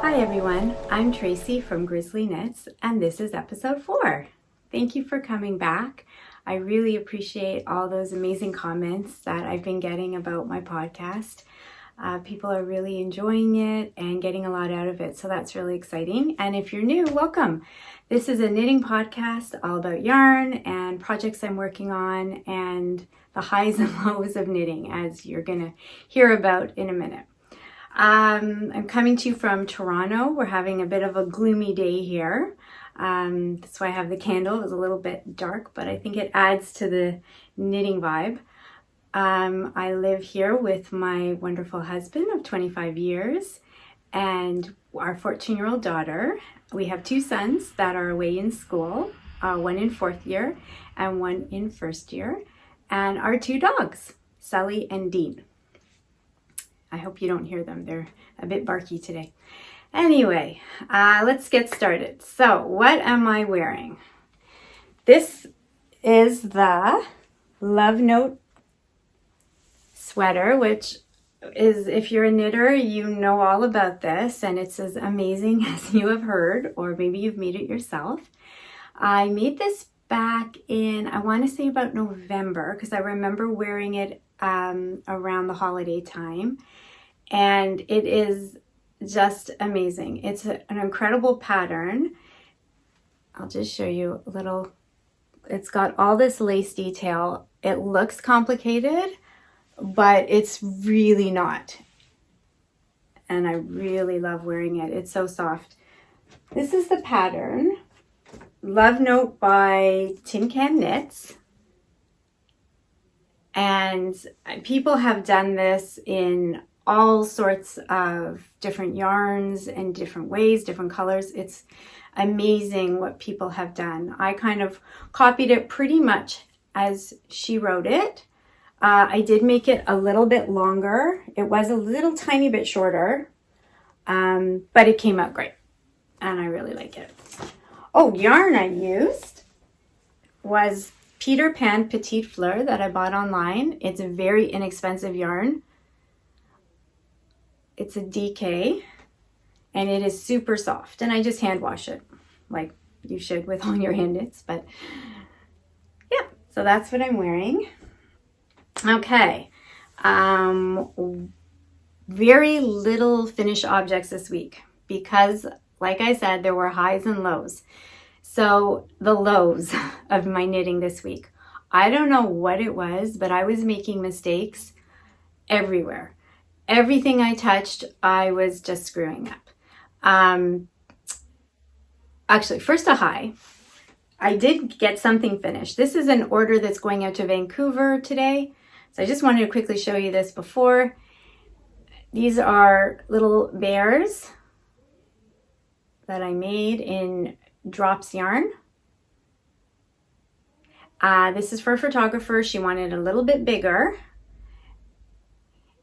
Hi everyone, I'm Tracy from Grizzlie Knits and this is episode 4. Thank you for coming back. I really appreciate all those amazing comments that I've been getting about my podcast. People are really enjoying it and getting a lot out of it, so that's really exciting. And if you're new, welcome. This is a knitting podcast all about yarn and projects I'm working on and the highs and lows of knitting, as you're going to hear about in a minute. I'm coming to you from Toronto. We're having a bit of a gloomy day here. That's why I have the candle. It was a little bit dark, but I think it adds to the knitting vibe. I live here with my wonderful husband of 25 years and our 14-year-old daughter. We have 2 sons that are away in school, one in 4th year and one in 1st year, and our 2 dogs, Sully and Dean. I hope you don't hear them. They're a bit barky today. Anyway, let's get started. So what am I wearing? This is the Love Note sweater, which is, if you're a knitter, you know all about this, and it's as amazing as you have heard, or maybe you've made it yourself. I made this back in, I want to say about November, because I remember wearing it around the holiday time, and it is just amazing. It's an incredible pattern. I'll just show you a little. It's got all this lace detail. It looks complicated, but it's really not, and I really love wearing it. It's so soft. This is the pattern, Love Note by Tincanknits. And people have done this in all sorts of different yarns and different ways, different colors. It's amazing what people have done. I kind of copied it pretty much as she wrote it. I did make it a little bit longer. It was a little tiny bit shorter, but it came out great and I really like it. Oh, yarn I used was Peter Pan Petite Fleur that I bought online. It's a very inexpensive yarn. It's a DK and it is super soft, and I just hand wash it like you should with all your hand knits. But yeah, so that's what I'm wearing. Okay, very little finished objects this week because, like I said, there were highs and lows. So the lows of my knitting this week, I don't know what it was, but I was making mistakes everywhere. Everything I touched, I was just screwing up. Actually, first a high. I did get something finished. This is an order that's going out to Vancouver today. So I just wanted to quickly show you this before. These are little bears that I made in Drops yarn. This is for a photographer. She wanted a little bit bigger.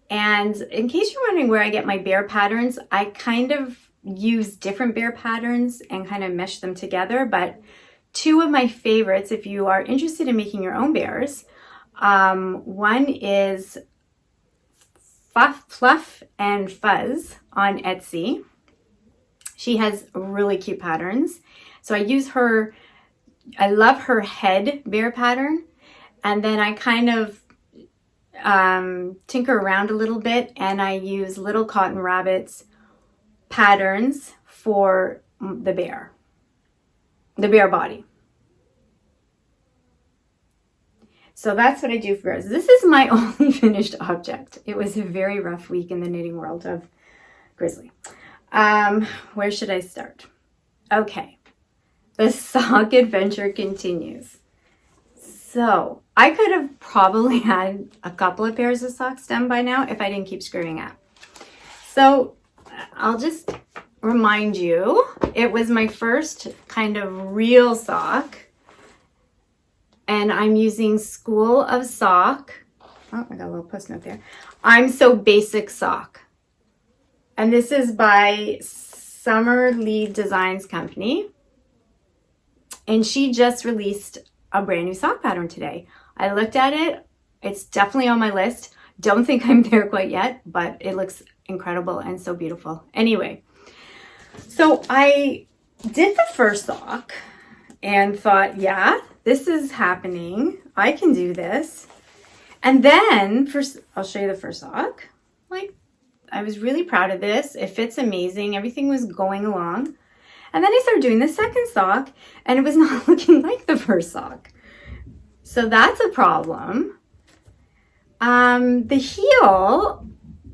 And in case you're wondering where I get my bear patterns, I kind of use different bear patterns and kind of mesh them together. But 2 of my favorites, if you are interested in making your own bears, one is FluffandFuzz on Etsy. She has really cute patterns. So I use her, I love her head bear pattern. And then I kind of tinker around a little bit, and I use little cotton rabbits patterns for the bear body. So that's what I do for bears. This is my only finished object. It was a very rough week in the knitting world of Grizzly. Where should I start? Okay, the sock adventure continues. So I could have probably had a couple of pairs of socks done by now if I didn't keep screwing up. So I'll just remind you, it was my first kind of real sock, and I'm using School of Sock. Oh, I got a little post note there. I'm So Basic Sock. And this is by Summer Lee Designs Company. And she just released a brand new sock pattern today. I looked at it. It's definitely on my list. Don't think I'm there quite yet, but it looks incredible and so beautiful. Anyway, So I did the first sock and thought, yeah, this is happening. I can do this. And then I'll show you the first sock. Like, I was really proud of this. It fits amazing. Everything was going along. And then I started doing the second sock and it was not looking like the first sock. So that's a problem. The heel,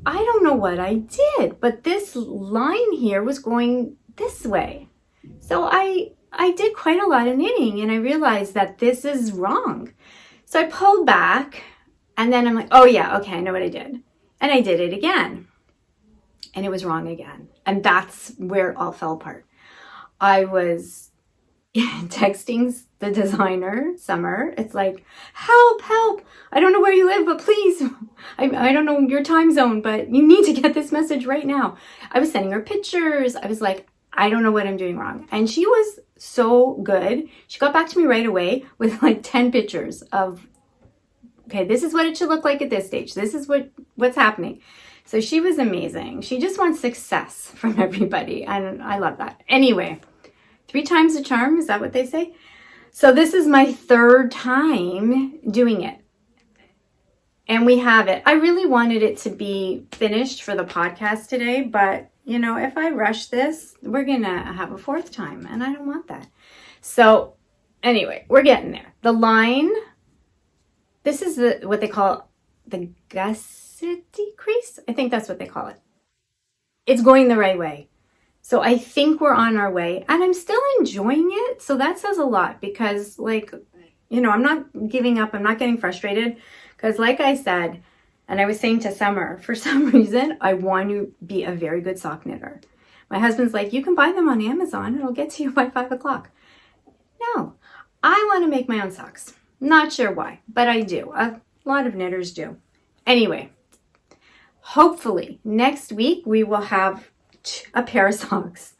I don't know what I did, but this line here was going this way. So I did quite a lot of knitting and I realized that this is wrong. So I pulled back and then I'm like, oh yeah, okay, I know what I did. And I did it again and it was wrong again. And that's where it all fell apart. I was texting the designer, Summer. It's like, help, help. I don't know where you live, but please, I don't know your time zone, but you need to get this message right now. I was sending her pictures. I was like, I don't know what I'm doing wrong. And she was so good. She got back to me right away with like 10 pictures of, okay, this is what it should look like at this stage. This is what's happening. So she was amazing. She just wants success from everybody. And I love that. Anyway, 3 times the charm. Is that what they say? So this is my 3rd time doing it. And we have it. I really wanted it to be finished for the podcast today, but you know, if I rush this, we're going to have a 4th time and I don't want that. So anyway, we're getting there. The line, this is what they call the gusset crease. I think that's what they call it. It's going the right way. So I think we're on our way and I'm still enjoying it. So that says a lot because like, you know, I'm not giving up. I'm not getting frustrated because like I said, and I was saying to Summer, for some reason, I want to be a very good sock knitter. My husband's like, you can buy them on Amazon. It'll get to you by 5 o'clock. No, I want to make my own socks. Not sure why, but I do. A lot of knitters do. Anyway, hopefully next week we will have a pair of socks.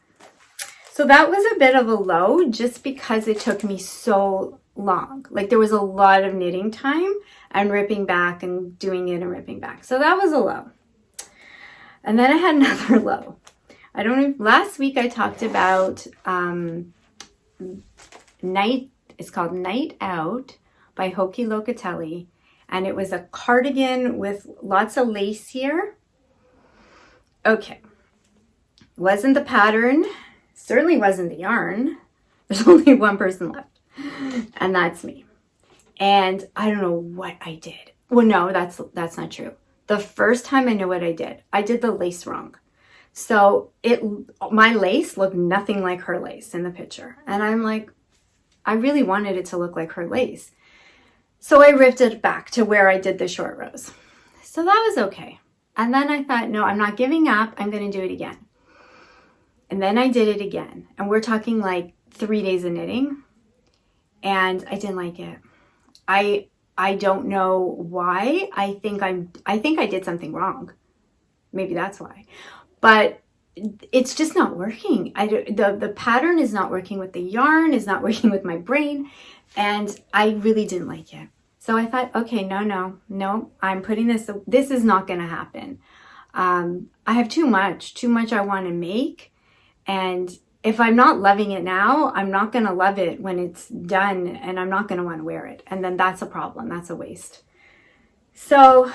So that was a bit of a low just because it took me so long. Like there was a lot of knitting time and ripping back and doing it and ripping back. So that was a low. And then I had another low. I don't know, last week I talked about it's called Night Out by Hoki Locatelli. And it was a cardigan with lots of lace here. Okay. Wasn't the pattern, certainly wasn't the yarn. There's only one person left, and that's me. And I don't know what I did. Well, no, that's not true. The first time I know what I did the lace wrong. So my lace looked nothing like her lace in the picture. And I'm like, I really wanted it to look like her lace. So I ripped it back to where I did the short rows. So that was okay. And then I thought, no, I'm not giving up. I'm going to do it again. And then I did it again. And we're talking like 3 days of knitting. And I didn't like it. I don't know why. I think I did something wrong. Maybe that's why. But it's just not working. The pattern is not working with the yarn, is not working with my brain. And I really didn't like it. So I thought, okay, no, I'm putting this is not going to happen. I have too much I want to make. And if I'm not loving it now, I'm not going to love it when it's done and I'm not going to want to wear it. And then that's a problem. That's a waste. So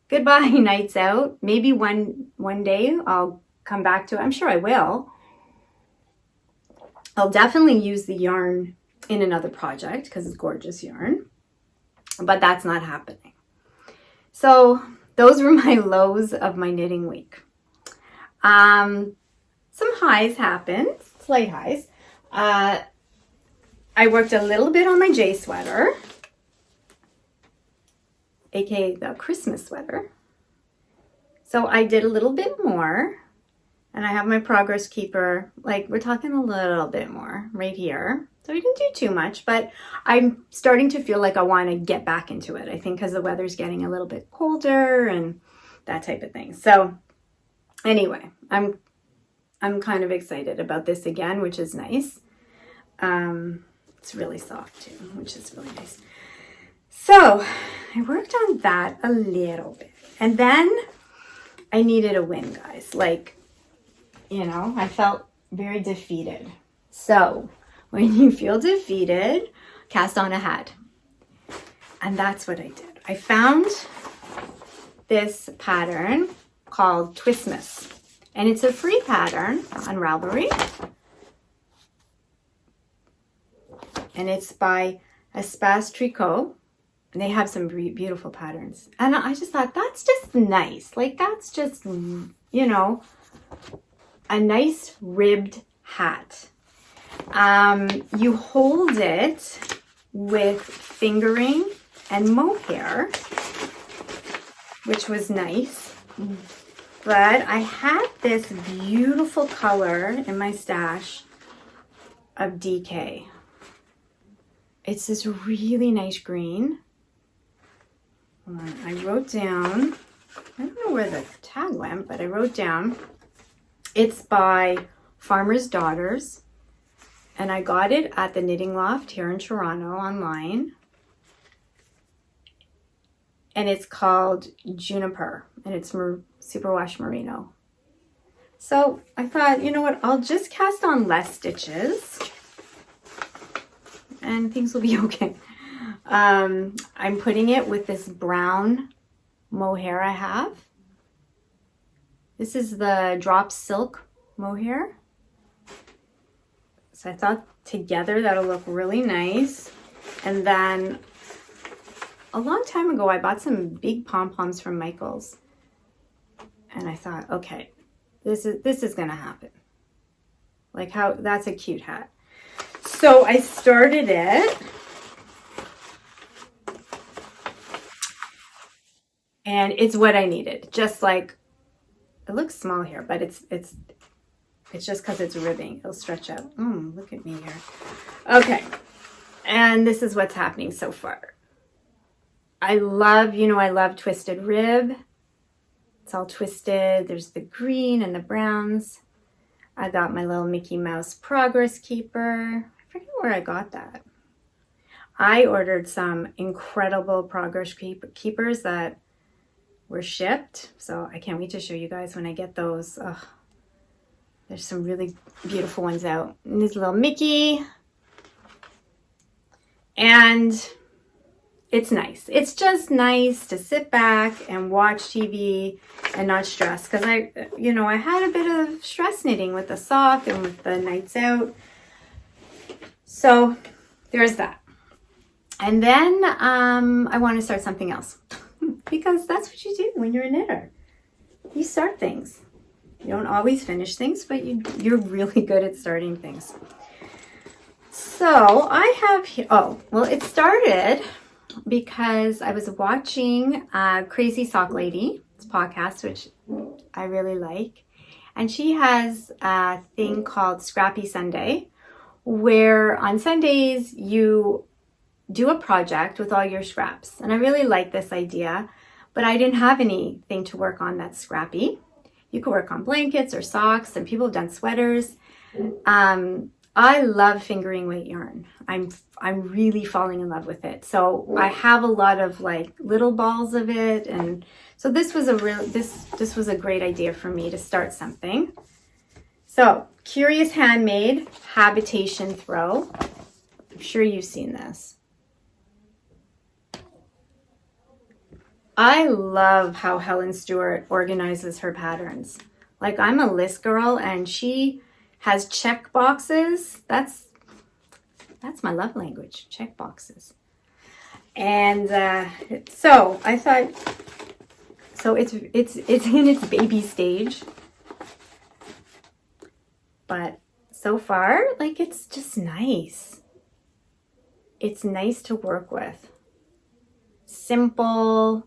goodbye, Nights Out. Maybe one day I'll come back to it. I'm sure I will. I'll definitely use the yarn in another project because it's gorgeous yarn. But that's not happening. So those were my lows of my knitting week. Some highs happened, slight highs. I worked a little bit on my J sweater, aka the Christmas sweater. So I did a little bit more, and I have my progress keeper, like we're talking a little bit more right here. So we didn't do too much, but I'm starting to feel like I want to get back into it. I think because the weather's getting a little bit colder and that type of thing. So anyway, I'm kind of excited about this again, which is nice. It's really soft too, which is really nice. So I worked on that a little bit. And then I needed a win, guys. Like, you know, I felt very defeated. So when you feel defeated, cast on a hat. And that's what I did. I found this pattern called Twistmas, and it's a free pattern on Ravelry, and it's by Espacetricot, and they have some beautiful patterns. And I just thought, that's just nice. Like, that's just, you know, a nice ribbed hat. You hold it with fingering and mohair, which was nice. But I had this beautiful color in my stash of DK. It's this really nice green. Hold on, I wrote down, I don't know where the tag went, but I wrote down, it's by Farmer's Daughters, and I got it at the Knitting Loft here in Toronto online. And it's called Juniper, and it's superwash merino. So I thought, you know what, I'll just cast on less stitches and things will be okay. I'm putting it with this brown mohair I have. This is the drop silk mohair. So I thought together that'll look really nice. And then a long time ago, I bought some big pom-poms from Michael's. And I thought, okay, this is gonna happen. Like, how, that's a cute hat. So I started it. And it's what I needed. Just like, it looks small here, but it's just because it's ribbing. It'll stretch out. Look at me here. Okay. And this is what's happening so far. I love twisted rib. It's all twisted. There's the green and the browns. I got my little Mickey Mouse progress keeper. I forget where I got that. I ordered some incredible progress keepers that were shipped. So I can't wait to show you guys when I get those. Ugh. There's some really beautiful ones out. And this little Mickey. And it's nice. It's just nice to sit back and watch TV and not stress. Because I had a bit of stress knitting with the sock and with the nights out. So there's that. And then I want to start something else. Because that's what you do when you're a knitter. You start things. You don't always finish things, but you're really good at starting things. So I have, it started because I was watching Crazy Sock Lady's podcast, which I really like. And she has a thing called Scrappy Sundae, where on Sundays you do a project with all your scraps. And I really like this idea, but I didn't have anything to work on that's scrappy. You could work on blankets or socks, and people have done sweaters. I love fingering weight yarn. I'm really falling in love with it. So I have a lot of like little balls of it, and so this was this was a great idea for me to start something. So Curious Handmade Habitation Throw. I'm sure you've seen this. I love how Helen Stewart organizes her patterns. Like, I'm a list girl, and she has check boxes. That's my love language, check boxes. And so I thought, so it's in its baby stage, but so far, like, it's just nice. It's nice to work with. Simple.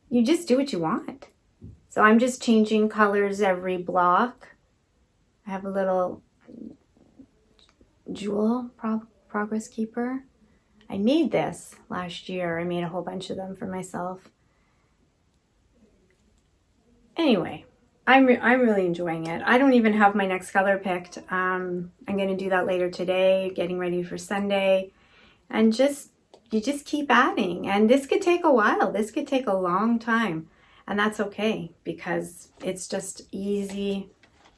You just do what you want. So I'm just changing colors every block. I have a little jewel progress keeper. I made this last year. I made a whole bunch of them for myself. Anyway, I'm really enjoying it. I don't even have my next color picked. I'm going to do that later today, getting ready for Sunday. And you just keep adding. And this could take a while. This could take a long time. And that's okay, because it's just easy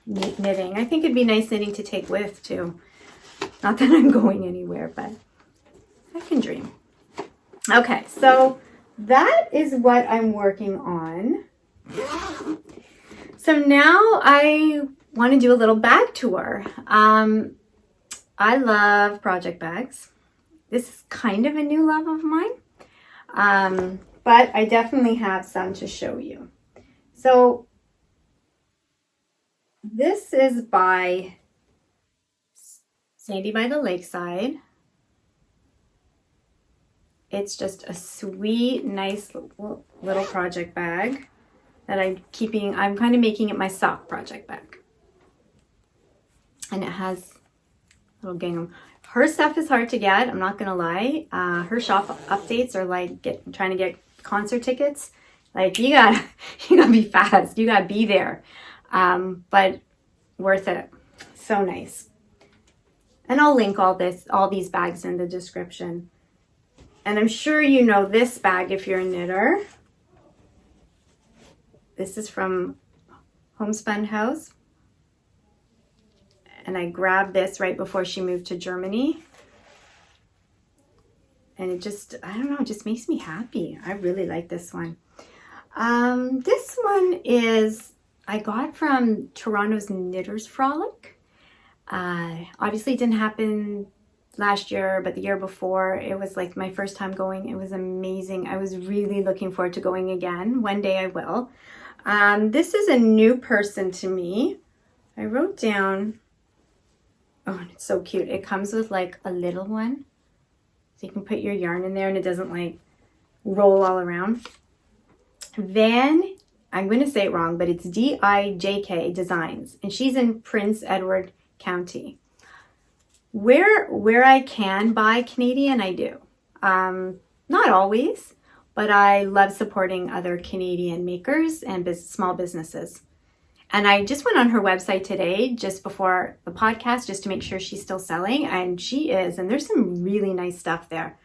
knitting. I think it'd be nice knitting to take with too. Not that I'm going anywhere, but I can dream. Okay, so that is what I'm working on. So now I want to do a little bag tour. I love project bags. This is kind of a new love of mine, but I definitely have some to show you. So this is by Sandy by the Lakeside. It's just a sweet, nice little project bag that I'm keeping. I'm kind of making it my sock project bag. And it has a little gingham. Her stuff is hard to get, I'm not gonna lie. Her shop updates are like trying to get concert tickets. Like you gotta be fast. You gotta be there. But worth it. So nice. And I'll link all these bags in the description. And I'm sure you know this bag if you're a knitter. This is from Homespun House. And I grabbed this right before she moved to Germany. And it just, I don't know, it just makes me happy. I really like this one. This one is, I got from Toronto's Knitters Frolic. Obviously it didn't happen last year, but the year before, it was like my first time going. It was amazing. I was really looking forward to going again. One day I will. This is a new person to me. I wrote down, oh, and it's so cute. It comes with like a little one. So you can put your yarn in there and it doesn't like roll all around. I'm going to say it wrong, but it's Vandijkdesigns. And she's in Prince Edward County. Where I can buy Canadian, I do. Not always, but I love supporting other Canadian makers and small businesses. And I just went on her website today, just before the podcast, just to make sure she's still selling. And she is. And there's some really nice stuff there.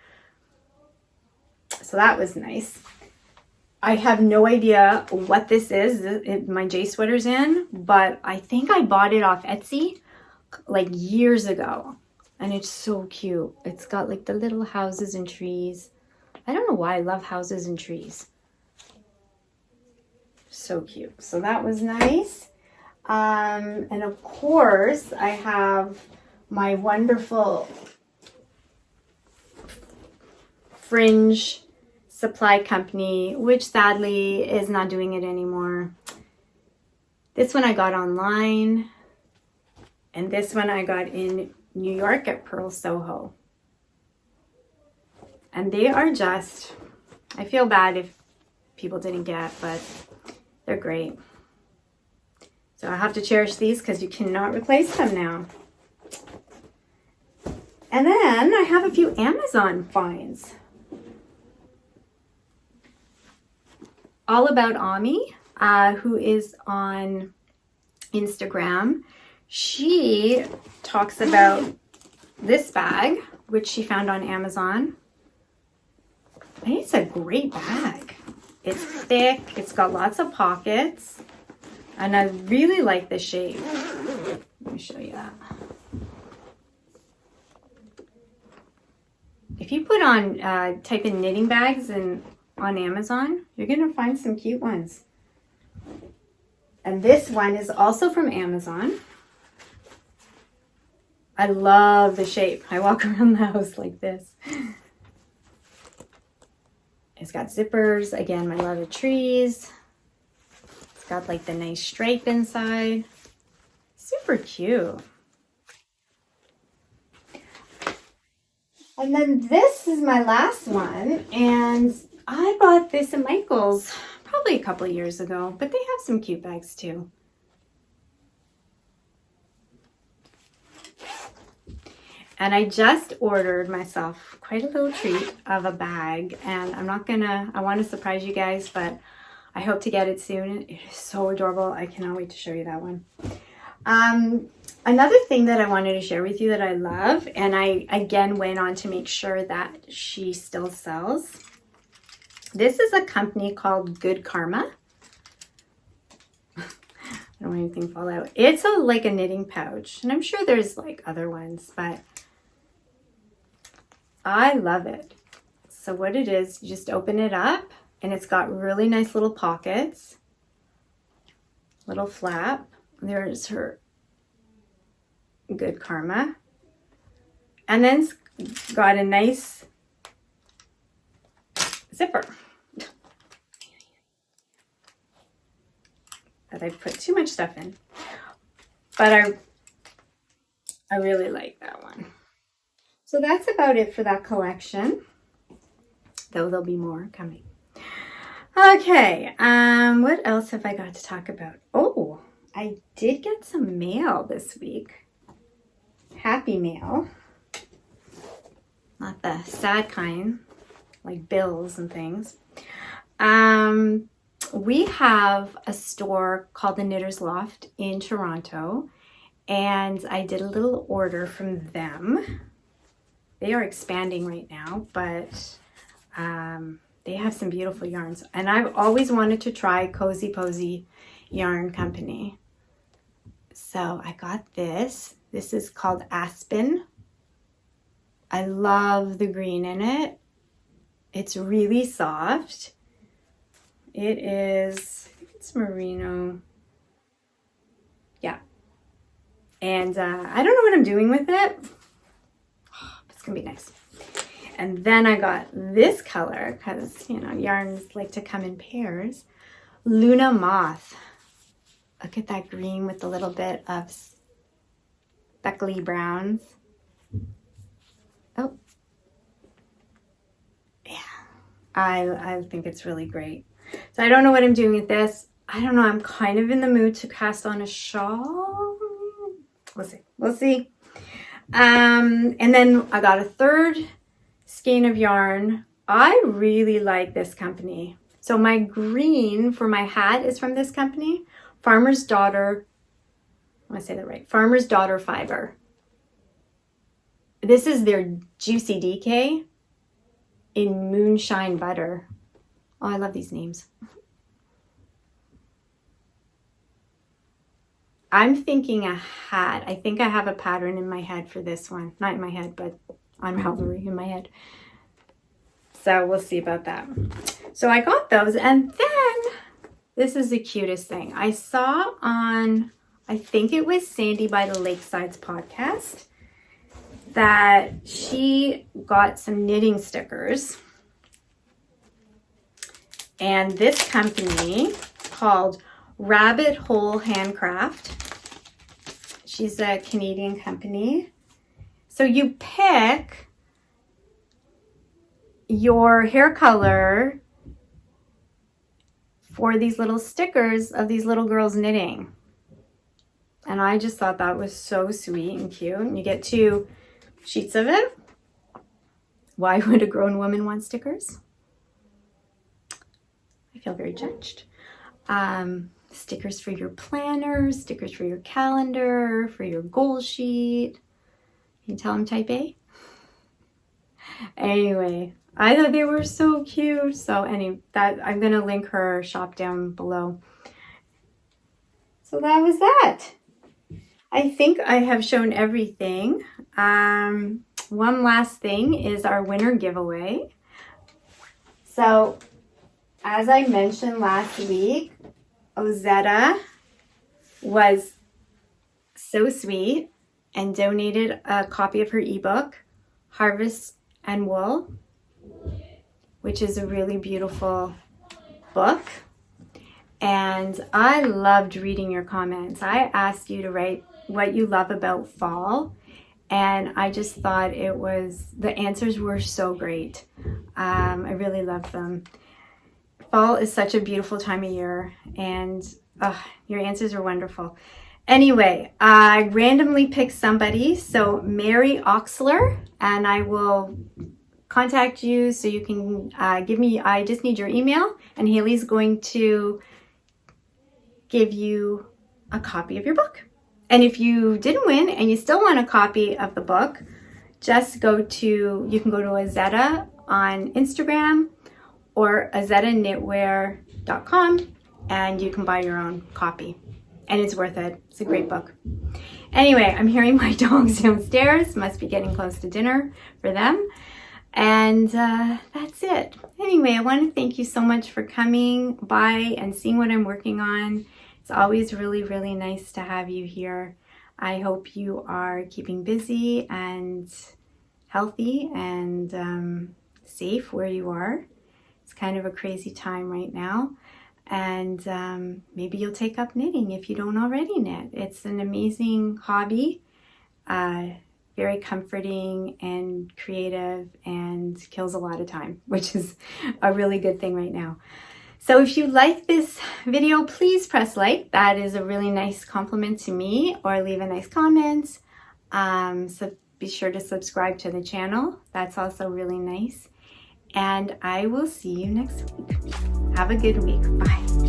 So that was nice. I have no idea what this is. My J sweater's in. But I think I bought it off Etsy like years ago. And it's so cute. It's got like the little houses and trees. I don't know why I love houses and trees. So cute. So that was nice. And of course, I have my wonderful Fringe Supply Company, which sadly is not doing it anymore. This one I got online. And this one I got in New York at Pearl Soho. And they are just, I feel bad if people didn't get, but they're great. So I have to cherish these because you cannot replace them now. And then I have a few Amazon finds. Allaboutami, who is on Instagram, she talks about this bag, which she found on Amazon. And it's a great bag. It's thick, it's got lots of pockets, and I really like the shape. Let me show you that. If you put on, type in knitting bags on Amazon, you're gonna find some cute ones. And this one is also from Amazon. I love the shape. I walk around the house like this. It's got zippers. Again, my love of trees. It's got like the nice stripe inside. Super cute. And then this is my last one. And I bought this at Michael's probably a couple of years ago. But they have some cute bags too. And I just ordered myself quite a little treat of a bag. And I want to surprise you guys, but I hope to get it soon. It is so adorable. I cannot wait to show you that one. Another thing that I wanted to share with you that I love, and I again went on to make sure that she still sells. This is a company called Goodkarma. I don't want anything to fall out. It's like a knitting pouch, and I'm sure there's like other ones, but I love it. So what it is, you just open it up, and it's got really nice little pockets, little flap. There's her Good Karma, and then it's got a nice zipper. That I've put too much stuff in, but I really like that one. So that's about it for that collection, though there'll be more coming. Okay, what else have I got to talk about? Oh, I did get some mail this week. Happy mail, not the sad kind, like bills and things. We have a store called the Knitters Loft in Toronto, and I did a little order from them. They are expanding right now, but they have some beautiful yarns. And I've always wanted to try Cozy Posy Yarn Company. So I got this. This is called Aspen. I love the green in it. It's really soft. It is, I think it's merino. Yeah. And I don't know what I'm doing with it. Oh, it's going to be nice. And then I got this color because, you know, yarns like to come in pairs. Luna Moth. Look at that green with a little bit of speckly browns. Oh. Yeah. I think it's really great. So I don't know what I'm doing with this. I don't know. I'm kind of in the mood to cast on a shawl. We'll see. We'll see. And then I got a third skein of yarn. I really like this company. So my green for my hat is from this company. Farmer's Daughter. I want to say that right. Farmer's Daughter Fiber. This is their Juicy DK in Moonshine Butter. Oh, I love these names. I'm thinking a hat. I think I have a pattern in my head for this one. Not in my head, but on Ravelry in my head. So we'll see about that. So I got those. And then, this is the cutest thing. I saw on, I think it was Sandy by the Lakeside's podcast, that she got some knitting stickers. And this company called Rabbitholehandcraft. She's a Canadian company. So you pick your hair color for these little stickers of these little girls knitting. And I just thought that was so sweet and cute. And you get 2 sheets of it. Why would a grown woman want stickers? I feel very judged. Stickers for your planner, stickers for your calendar, for your goal sheet. Can you tell I'm type A? Anyway, I thought they were so cute. So anyway, I'm going to link her shop down below. So that was that. I think I have shown everything. One last thing is our winter giveaway. So as I mentioned last week, Ozetta was so sweet and donated a copy of her ebook, Harvest and Wool, which is a really beautiful book. And I loved reading your comments. I asked you to write what you love about fall, and I just thought the answers were so great. I really loved them. Fall is such a beautiful time of year, and your answers are wonderful. Anyway, I randomly picked somebody, so Mary Oxler, and I will contact you so you can give me, I just need your email, and Haley's going to give you a copy of your book. And if you didn't win and you still want a copy of the book, just you can go to Ozetta on Instagram or ozettaknitwear.com, and you can buy your own copy. and it's worth it. It's a great book. Anyway, I'm hearing my dogs downstairs. Must be getting close to dinner for them. And that's it. Anyway, I want to thank you so much for coming by and seeing what I'm working on. It's always really, really nice to have you here. I hope you are keeping busy and healthy and safe where you are. It's kind of a crazy time right now. And maybe you'll take up knitting if you don't already knit. It's an amazing hobby, very comforting and creative, and kills a lot of time, which is a really good thing right now. So if you like this video, please press like. That is a really nice compliment to me, or leave a nice comment. So be sure to subscribe to the channel. That's also really nice. And I will see you next week. Have a good week. Bye.